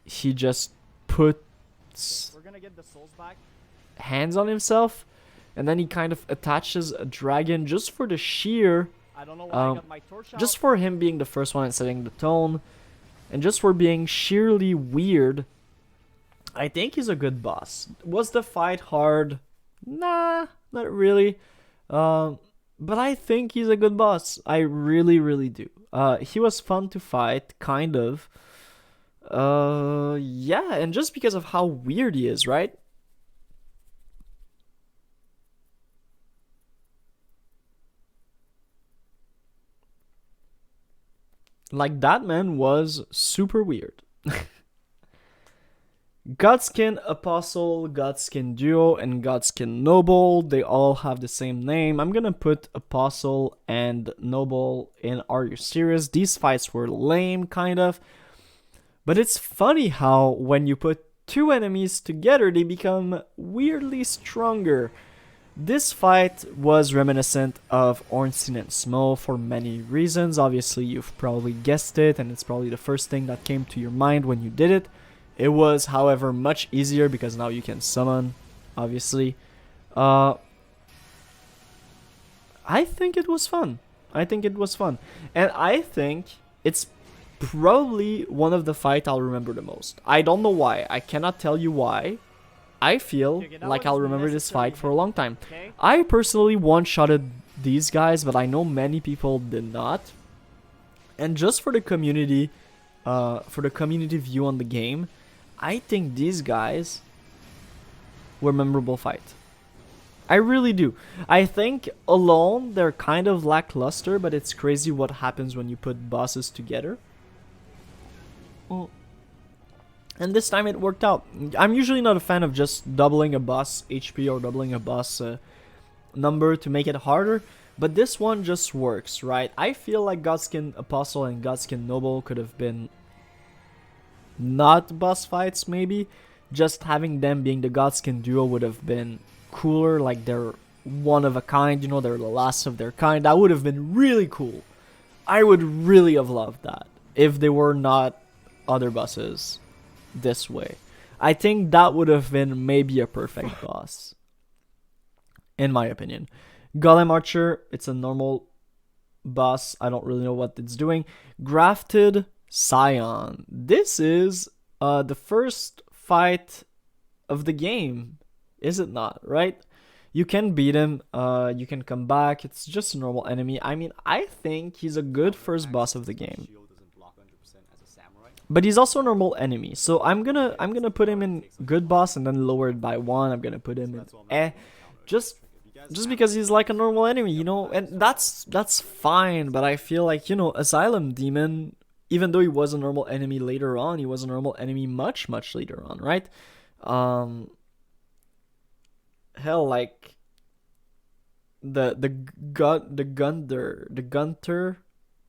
he just put hands on himself, and then he kind of attaches a dragon just for the sheer just for him being the first one and setting the tone, and just for being sheerly weird. I think he's a good boss. Was the fight hard? Nah, not really. But I think he's a good boss. I really, really do. He was fun to fight, kind of. Yeah, and just because of how weird he is, right? Like, that man was super weird. Godskin Apostle, Godskin Duo, and Godskin Noble, they all have the same name. I'm gonna put Apostle and Noble in Are You Serious? These fights were lame, kind of. But it's funny how when you put 2 enemies together, they become weirdly stronger. This fight was reminiscent of Ornstein and Smo for many reasons. Obviously, you've probably guessed it, and it's probably the first thing that came to your mind when you did it. It was, however, much easier because now you can summon, obviously. I think it was fun. And I think it's probably one of the fights I'll remember the most. I don't know why. I cannot tell you why. I feel like I'll remember this fight for a long time. I personally one-shotted these guys, but I know many people did not. And just for the community view on the game, I think these guys were memorable fight. I really do. I think alone they're kind of lackluster, but it's crazy what happens when you put bosses together. Well, and this time it worked out. I'm usually not a fan of just doubling a boss HP or doubling a boss number to make it harder, but this one just works, right? I feel like Godskin Apostle and Godskin Noble could have been not boss fights, maybe. Just having them being the Godskin duo would have been cooler, like they're one of a kind, you know, they're the last of their kind. That would have been really cool. I would really have loved that if they were not other bosses this way. I think that would have been maybe a perfect boss, in my opinion. Gollum Archer, it's a normal boss. I don't really know what it's doing. Grafted Scion. This is the first fight of the game, is it not, right? You can beat him, you can come back, it's just a normal enemy. I mean, I think he's a good first boss of the game. But he's also a normal enemy, so I'm gonna put him in good boss and then lower it by 1. I'm gonna put him in just because he's like a normal enemy, you know, and that's fine. But I feel like, you know, Asylum Demon, even though he was a normal enemy later on, he was a normal enemy much later on, right? Hell, like the Gunther,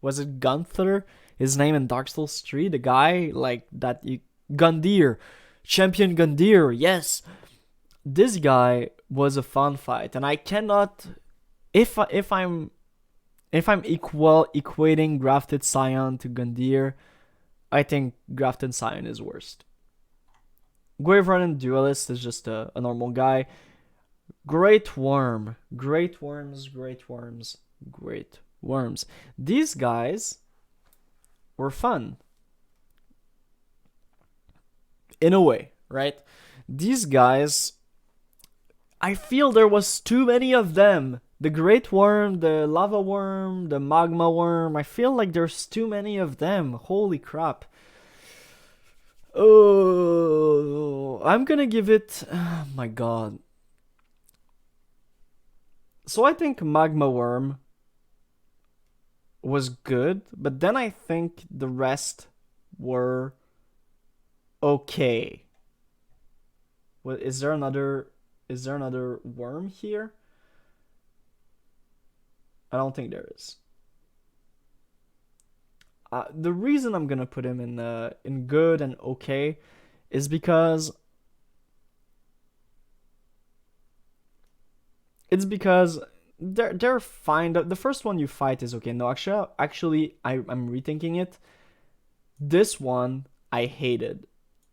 was it Gunther? His name in Dark Souls 3, the guy like that, Gundyr, Champion Gundyr, yes. This guy was a fun fight, and I cannot, if I'm equating Grafted Scion to Gundyr, I think Grafted Scion is worst. Revenant Duelist is just a normal guy. Great Worm, Great Worms. These guys were fun. In a way, right? These guys, I feel there was too many of them. The Great Worm, the Lava Worm, the Magma Worm. I feel like there's too many of them. Holy crap. Oh, I'm gonna give it... Oh my god. So I think Magma Worm was good, but then I think the rest were okay. Well, is there another worm here? I don't think there is. The reason I'm gonna put him in good and okay is because they're fine. The first one you fight is okay. No, actually, I'm rethinking it. This one I hated.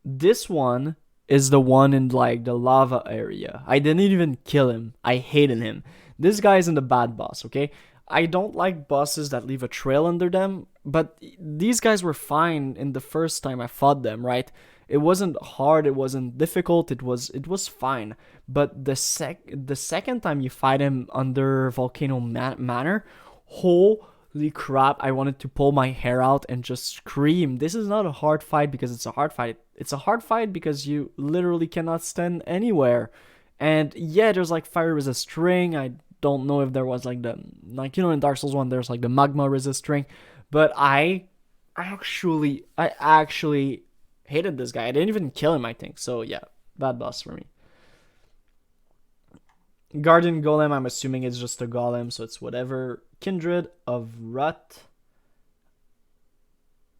This one is the one in like the lava area. I didn't even kill him. I hated him. This guy isn't a bad boss, okay? I don't like bosses that leave a trail under them, but these guys were fine in the first time I fought them, right? It wasn't hard, it wasn't difficult, it was fine. But the second time you fight him under Volcano Manor, holy crap, I wanted to pull my hair out and just scream. This is not a hard fight because it's a hard fight. It's a hard fight because you literally cannot stand anywhere. And yeah, there's like fire resist ring. I don't know if there was like in Dark Souls 1 there's like the magma resist ring, but I actually hated this guy. I didn't even kill him, I think. So yeah, bad boss for me. Guardian Golem, I'm assuming it's just a golem, so it's whatever. Kindred of Rut.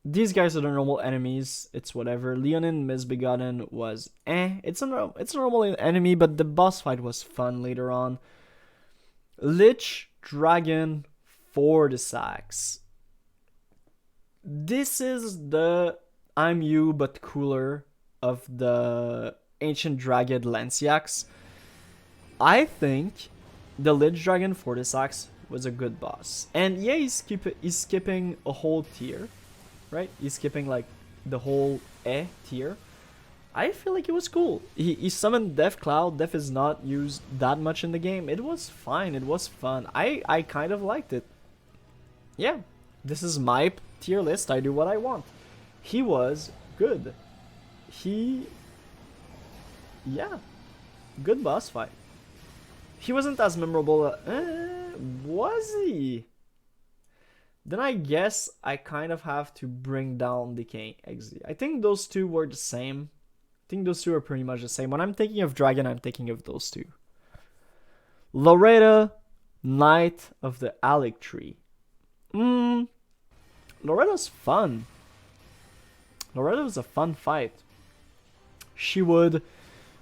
These guys are the normal enemies. It's whatever. Leonin Misbegotten was It's a normal enemy, but the boss fight was fun later on. Lich Dragon for the sacks. This is the I'm you but cooler of the Ancient Dragon Lanciacs. I think the Lich Dragon Fortisax was a good boss. And yeah, he's skipping a whole tier, right? He's skipping like the whole tier. I feel like it was cool. He summoned Death Cloud. Death is not used that much in the game. It was fine. It was fun. I kind of liked it. Yeah, this is my tier list. I do what I want. He was good. Yeah, good boss fight. He wasn't as memorable. Was he? Then I guess I kind of have to bring down Decaying Execs. I think those two were the same. I think those two are pretty much the same. When I'm thinking of Dragon, I'm thinking of those two. Loretta, Knight of the Alec Tree. Loretta's fun. Loretta was a fun fight. She would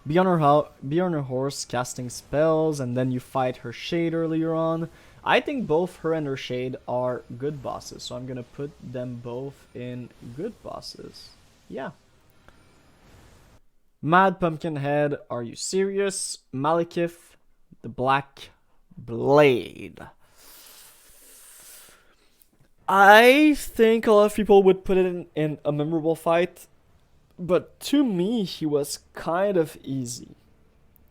be on her horse casting spells, and then you fight her shade earlier on. I think both her and her shade are good bosses, so I'm gonna put them both in good bosses. Yeah. Mad Pumpkinhead, are you serious? Malakith, the Black Blade. I think a lot of people would put it in a memorable fight. But to me, he was kind of easy.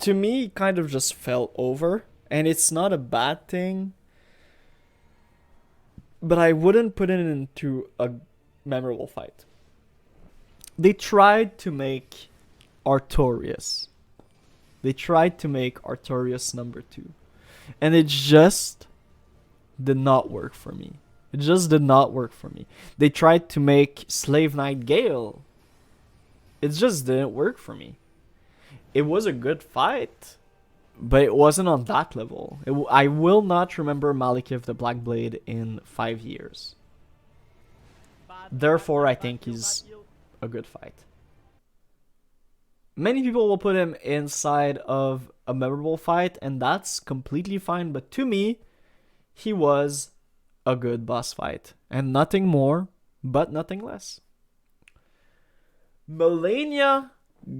To me, he kind of just fell over. And it's not a bad thing. But I wouldn't put it into a memorable fight. They tried to make Artorias. They tried to make Artorias number 2. And it just did not work for me. It just did not work for me. They tried to make Slave Knight Gale. It just didn't work for me. It was a good fight, but it wasn't on that level. I will not remember Malakith the Black Blade in 5 years. Therefore, I think he's a good fight. Many people will put him inside of a memorable fight, and that's completely fine. But to me, he was a good boss fight. And nothing more, but nothing less. Malenia,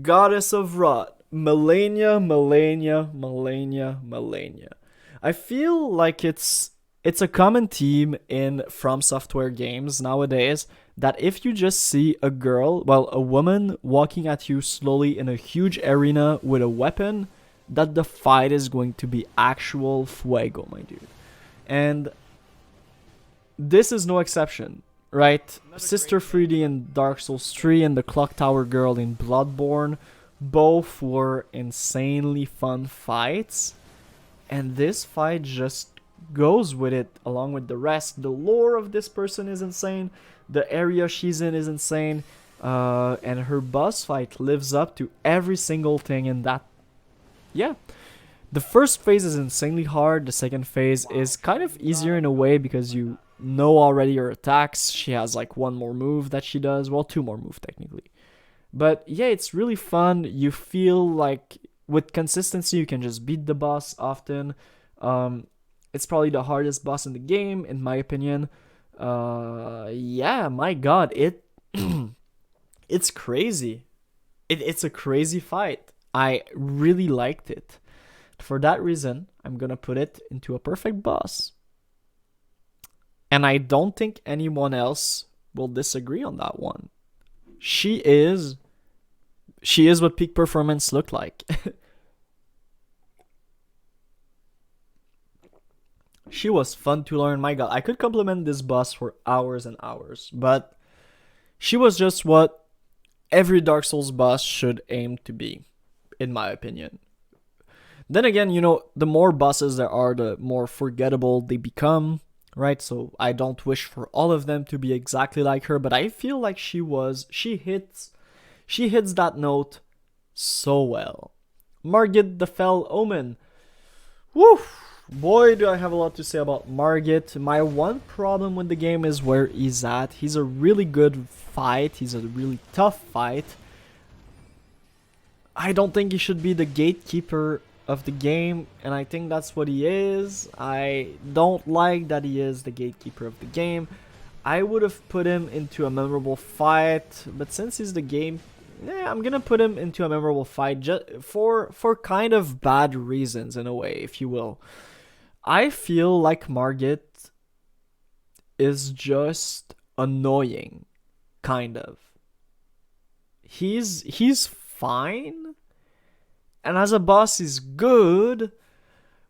Goddess of Rot. Malenia. I feel like it's a common theme in From Software games nowadays that if you just see a girl, well, a woman walking at you slowly in a huge arena with a weapon, that the fight is going to be actual fuego, my dude. And this is no exception, right? Sister Freedy in Dark Souls 3 and the Clock Tower Girl in Bloodborne both were insanely fun fights. And this fight just goes with it along with the rest. The lore of this person is insane. The area she's in is insane. And her boss fight lives up to every single thing in that. Yeah. The first phase is insanely hard. The second phase is kind of easier in a way because you know already her attacks. She has like one more move that she does. Well, two more moves technically. But yeah, it's really fun. You feel like with consistency you can just beat the boss often. It's probably the hardest boss in the game in my opinion. Yeah, my god, it's crazy. It's a crazy fight. I really liked it. For that reason, I'm gonna put it into a perfect boss. And I don't think anyone else will disagree on that one. She is what peak performance looked like. She was fun to learn. My god, I could compliment this boss for hours and hours, but she was just what every Dark Souls boss should aim to be, in my opinion. Then again, you know, the more bosses there are, the more forgettable they become, right? So I don't wish for all of them to be exactly like her, but I feel like she hits that note so well. Margaret the Fell Omen. Woo! Boy, do I have a lot to say about Margaret. My one problem with the game is where he's at. He's a really good fight. He's a really tough fight. I don't think he should be the gatekeeper of the game, and I think that's what he is. I don't like that he is the gatekeeper of the game. I would have put him into a memorable fight, but since he's the game, I'm gonna put him into a memorable fight just for kind of bad reasons in a way, if you will. I feel like Margaret is just annoying, kind of. He's fine, and as a boss he's good,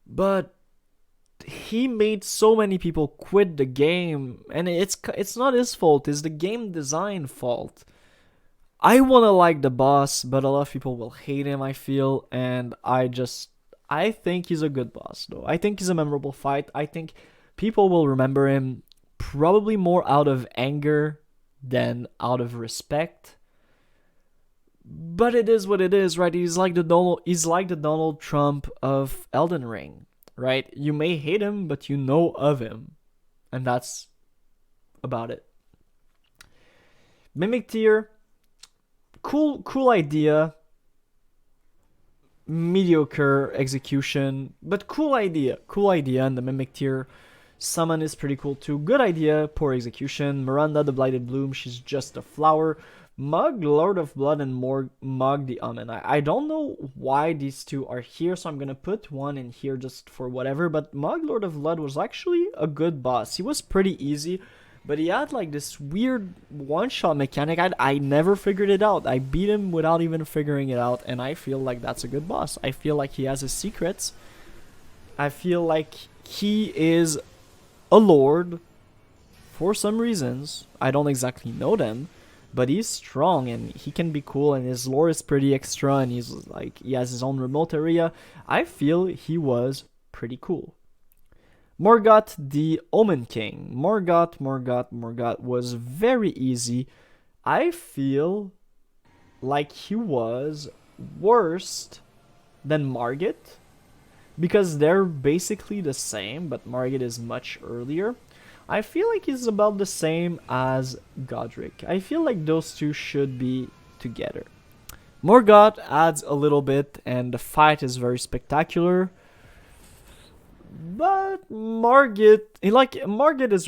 but he made so many people quit the game, and it's not his fault, it's the game design fault. I wanna like the boss, but a lot of people will hate him, I feel, and I think he's a good boss, though. I think he's a memorable fight. I think people will remember him probably more out of anger than out of respect. But it is what it is, right? He's like the Donald Trump of Elden Ring, right? You may hate him, but you know of him. And that's about it. Mimic Tier. Cool idea. Mediocre execution, but cool idea, and the Mimic Tier summon is pretty cool too. Good idea, poor execution. Miranda the Blighted Bloom, she's just a flower. Mug, Lord of Blood, and Mug the Omen. I don't know why these two are here, so I'm gonna put one in here just for whatever, but Mug, Lord of Blood was actually a good boss. He was pretty easy, But he had like this weird one-shot mechanic. I never figured it out. I beat him without even figuring it out, and I feel like that's a good boss. I feel like he has his secrets. I feel like he is a lord for some reasons. I don't exactly know them, but he's strong and he can be cool, and his lore is pretty extra, and he's like, he has his own remote area. I feel he was pretty cool. Morgoth, the Omen King. Morgoth was very easy. I feel like he was worse than Margaret, because they're basically the same, but Margaret is much earlier. I feel like he's about the same as Godric. I feel like those two should be together. Morgoth adds a little bit, and the fight is very spectacular. But Margaret is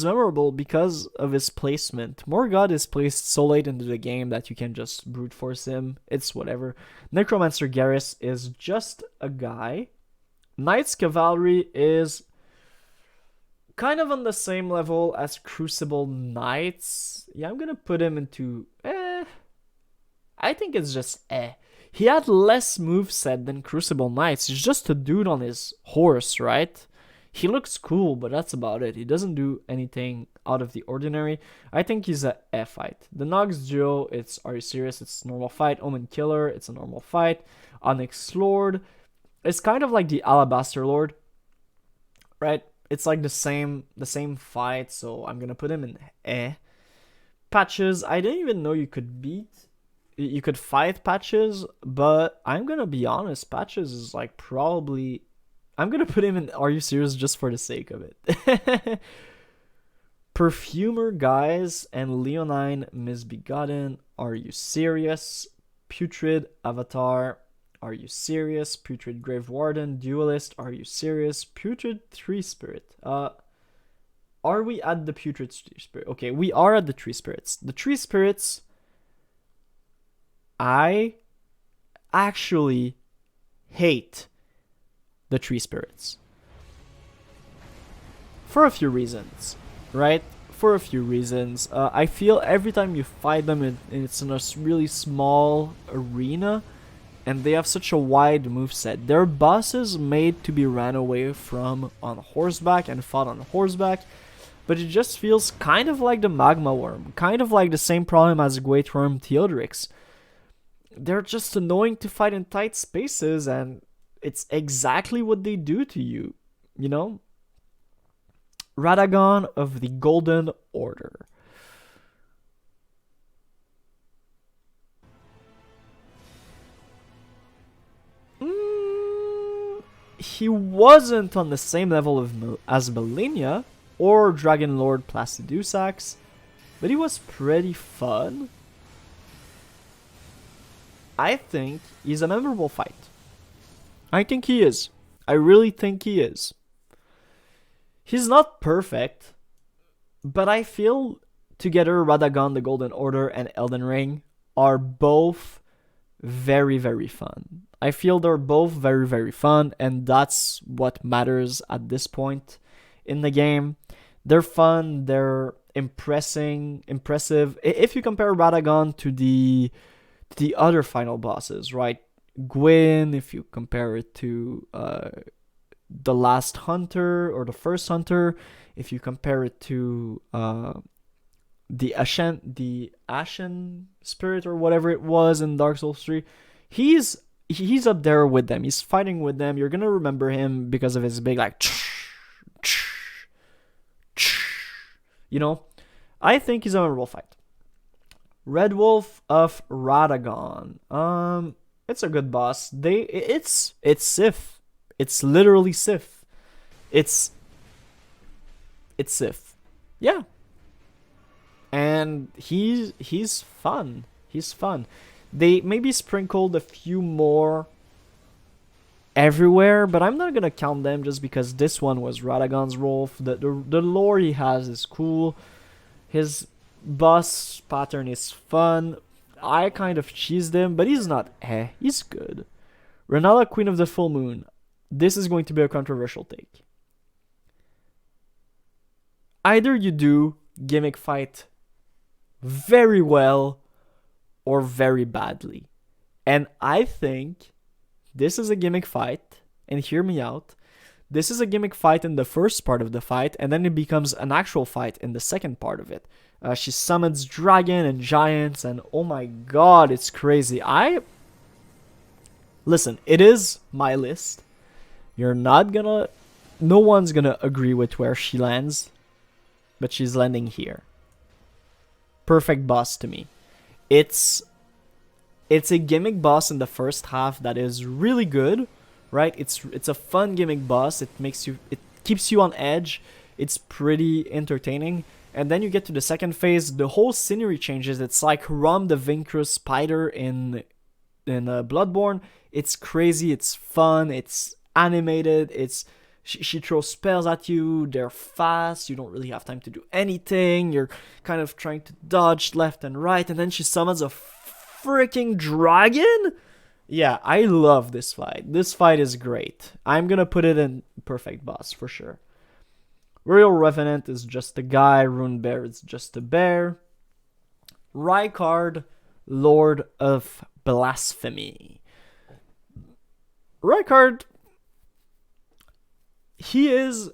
memorable because of his placement. Morgoth is placed so late into the game that you can just brute force him. It's whatever. Necromancer Garris is just a guy. Knight's Cavalry is kind of on the same level as Crucible Knights. Yeah, I'm gonna put him into I think it's just He had less moveset than Crucible Knights. He's just a dude on his horse, right? He looks cool, but that's about it. He doesn't do anything out of the ordinary. I think he's a fight. The Nox duo, it's Are You Serious? It's a normal fight. Omen Killer, it's a normal fight. Onyx Lord, it's kind of like the Alabaster Lord, right? It's like the same fight, so I'm gonna put him in Patches, I didn't even know you could fight Patches, but I'm gonna be honest, Patches is like probably, I'm gonna put him in Are You Serious just for the sake of it. Perfumer Guys and Leonine Misbegotten, Are You Serious? Putrid Avatar, Are You Serious? Putrid Grave Warden, Duelist, Are You Serious? Putrid Tree Spirit. Are we at the Putrid Tree Spirit? Okay, we are at the Tree Spirits. The Tree Spirits, I actually hate the Tree Spirits. For a few reasons, right? I feel every time you fight them, it's in a really small arena, and they have such a wide moveset. They're bosses made to be ran away from on horseback and fought on horseback, but it just feels kind of like the Magma Worm, kind of like the same problem as Great Worm Theodorix. They're just annoying to fight in tight spaces, and it's exactly what they do to you, you know? Radagon of the Golden Order. He wasn't on the same level as Malenia or Dragon Lord Placidusax, but he was pretty fun. I think he's a memorable fight. I think he is. I really think he is. He's not perfect, but I feel together Radagon, the Golden Order, and Elden Ring are both very, very fun. I feel they're both very, very fun, and that's what matters at this point in the game. They're fun, they're impressive. If you compare Radagon to the other final bosses, right? Gwyn, if you compare it to the last hunter or the first hunter, if you compare it to the Ashen Spirit or whatever it was in Dark Souls 3, he's up there with them. He's fighting with them. You're gonna remember him because of his big like, you know. I think he's a memorable fight. Red Wolf of Radagon. It's a good boss. It's Sif. It's literally Sif. It's Sif. Yeah. And he's fun. He's fun. They maybe sprinkled a few more everywhere, but I'm not gonna count them just because this one was Radagon's Wolf. The lore he has is cool. His boss pattern is fun. I kind of cheesed him, but he's not he's good. Renala, Queen of the Full Moon. This is going to be a controversial take. Either you do gimmick fight very well or very badly. And I think this is a gimmick fight, and hear me out. This is a gimmick fight in the first part of the fight, and then it becomes an actual fight in the second part of it. She summons dragon and giants, and oh my god, it's crazy. Listen, it is my list. No one's gonna agree with where she lands, but she's landing here. Perfect boss to me. It's a gimmick boss in the first half that is really good, right? It's a fun gimmick boss. It keeps you on edge. It's pretty entertaining. And then you get to the second phase, the whole scenery changes. It's like Rom the Vincrius spider in Bloodborne. It's crazy, it's fun, it's animated, she throws spells at you, they're fast, you don't really have time to do anything, you're kind of trying to dodge left and right, and then she summons a freaking dragon? Yeah, I love this fight. This fight is great. I'm gonna put it in perfect boss for sure. Royal Revenant is just a guy, Rune Bear is just a bear. Rykard, Lord of Blasphemy. Rykard, he is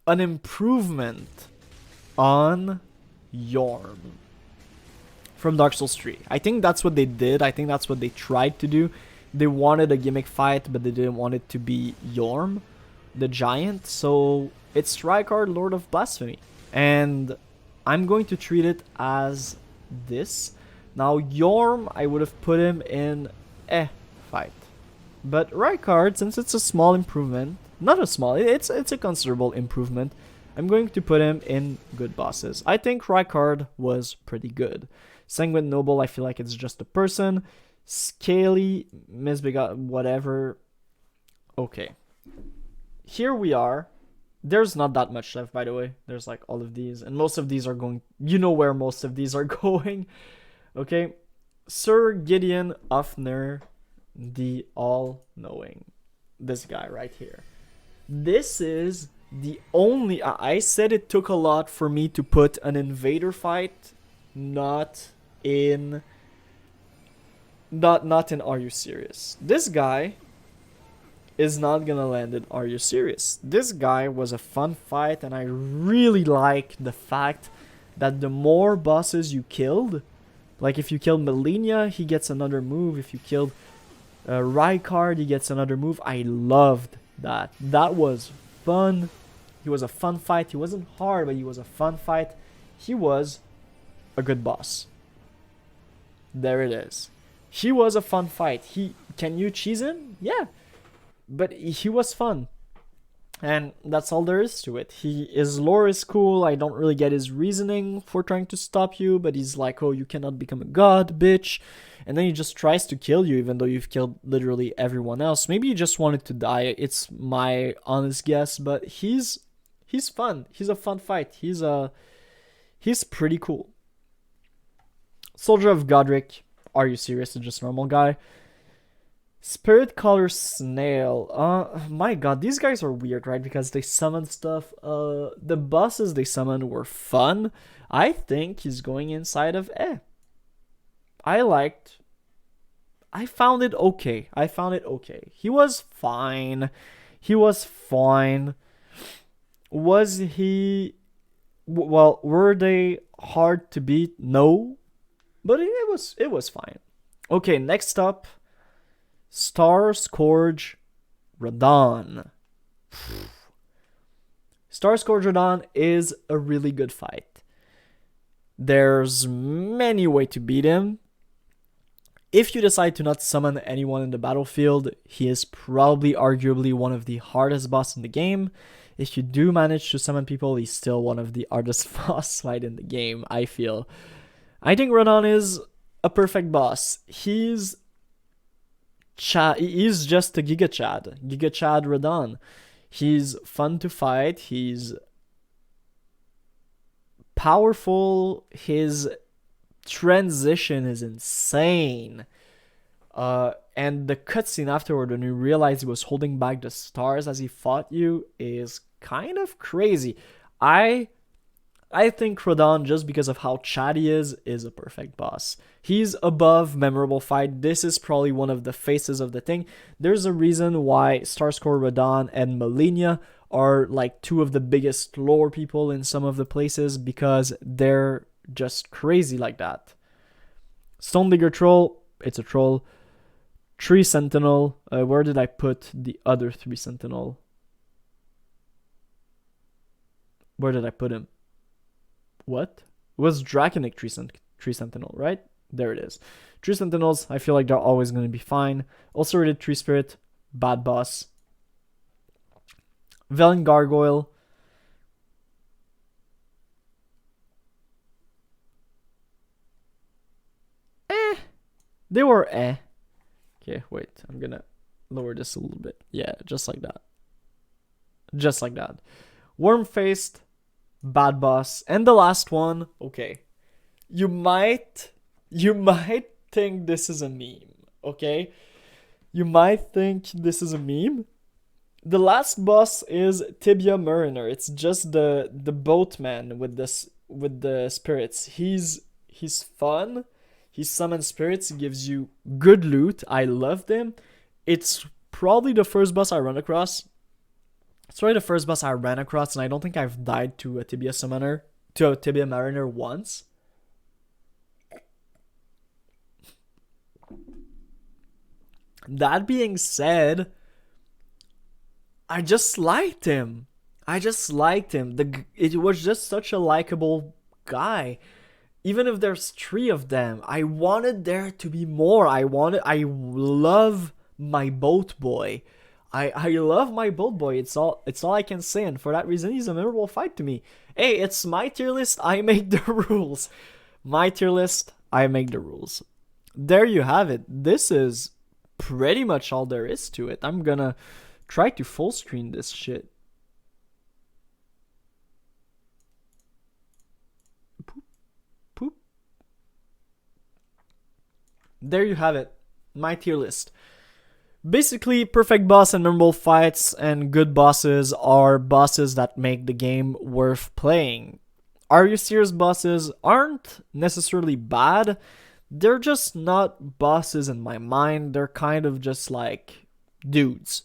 an improvement on Yorm from Dark Souls 3. I think that's what they did. I think that's what they tried to do. They wanted a gimmick fight, but they didn't want it to be Yorm, the giant. So it's Rykard, Lord of Blasphemy. And I'm going to treat it as this. Now, Yorm, I would have put him in fight. But Rykard, since it's a small improvement, not a small, it's a considerable improvement, I'm going to put him in good bosses. I think Rykard was pretty good. Sanguine Noble, I feel like it's just a person. Scaly, Misbegot, whatever. Okay. Here we are. There's not that much left, by the way. There's like all of these. And most of these are going... You know where most of these are going. Okay. Sir Gideon Ufner, the All-Knowing. This guy right here. This is the only... I said it took a lot for me to put an invader fight not in Are You Serious? This guy is not gonna land in Are You Serious? This guy was a fun fight, and I really like the fact that the more bosses you killed, like if you killed Malenia, he gets another move. If you killed Rykard, he gets another move. I loved that. That was fun. He was a fun fight. He wasn't hard, but he was a fun fight. He was a good boss. There it is. He was a fun fight. Can you cheese him? Yeah. But he was fun. And that's all there is to it. His lore is cool. I don't really get his reasoning for trying to stop you, but he's like, oh, you cannot become a god, bitch. And then he just tries to kill you, even though you've killed literally everyone else. Maybe he just wanted to die. It's my honest guess, but he's fun. He's a fun fight. He's pretty cool. Soldier of Godric. Are You Serious? It's just a normal guy. Spirit Color Snail. My god, these guys are weird, right? Because they summon stuff. The bosses they summoned were fun. I think he's going inside of I found it okay. He was fine. Was he... Well, were they hard to beat? No. But it was fine. Okay, next up. Star Scourge Radon. Star Scourge Radon is a really good fight. There's many ways to beat him. If you decide to not summon anyone in the battlefield, he is probably arguably one of the hardest boss in the game. If you do manage to summon people, he's still one of the hardest boss fight in the game, I feel. I think Radon is a perfect boss. He's just a Giga Chad Radon. He's fun to fight. He's powerful. His transition is insane. And the cutscene afterward, when you realize he was holding back the stars as he fought you, is kind of crazy. I think Radon, just because of how chatty he is a perfect boss. He's above Memorable Fight. This is probably one of the faces of the thing. There's a reason why Starscore Radon and Malenia are like two of the biggest lore people in some of the places, because they're just crazy like that. Stone Digger Troll, it's a troll. Tree Sentinel, where did I put the other 3 Sentinel? Where did I put him? What? It was Dragonic Tree Sentinel, right? There it is. Tree Sentinels, I feel like they're always going to be fine. Ulcerated Tree Spirit, bad boss. Velen Gargoyle. They were Okay, wait. I'm going to lower this a little bit. Yeah, just like that. Just like that. Worm-faced, bad boss. And the last one, okay. You might think this is a meme, okay? You might think this is a meme. The last boss is Tibia Mariner. It's just the boatman with the spirits. He's fun. He summons spirits. He gives you good loot. I loved him. It's probably the first boss I run across. It's probably the first boss I ran across, and I don't think I've died to a Tibia Mariner once. That being said, I just liked him. It was just such a likable guy. Even if there's 3 of them, I wanted there to be more. I love my boat boy. I love my boat boy. It's all I can say, and for that reason, he's a memorable fight to me. Hey, it's my tier list. I make the rules. My tier list. I make the rules. There you have it. This is pretty much all there is to it. I'm gonna try to full screen this shit. Poop. There you have it. My tier list. Basically, perfect boss and memorable fights and good bosses are bosses that make the game worth playing. Are You Serious bosses aren't necessarily bad. They're just not bosses in my mind. They're kind of just like dudes.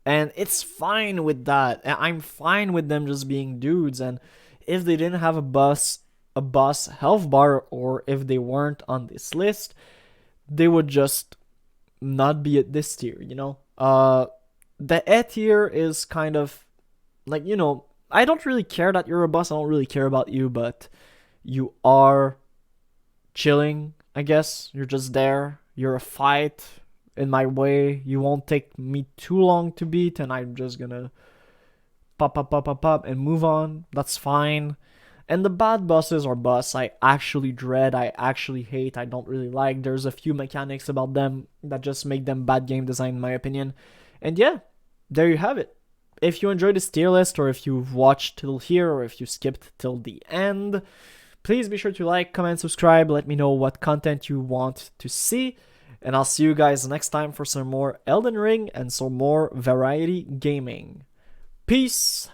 And it's fine with that. I'm fine with them just being dudes. And if they didn't have a boss health bar, or if they weren't on this list, they would just not be at this tier, you know? The E tier is kind of like, you know, I don't really care that you're a boss. I don't really care about you, but you are chilling, I guess. You're just there. You're a fight in my way. You won't take me too long to beat, and I'm just gonna pop and move on. That's fine. And the bad bosses are boss I actually dread, I actually hate, I don't really like. There's a few mechanics about them that just make them bad game design in my opinion. And yeah, there you have it. If you enjoyed this tier list, or if you've watched till here, or if you skipped till the end, please be sure to like, comment, subscribe. Let me know what content you want to see. And I'll see you guys next time for some more Elden Ring and some more variety gaming. Peace!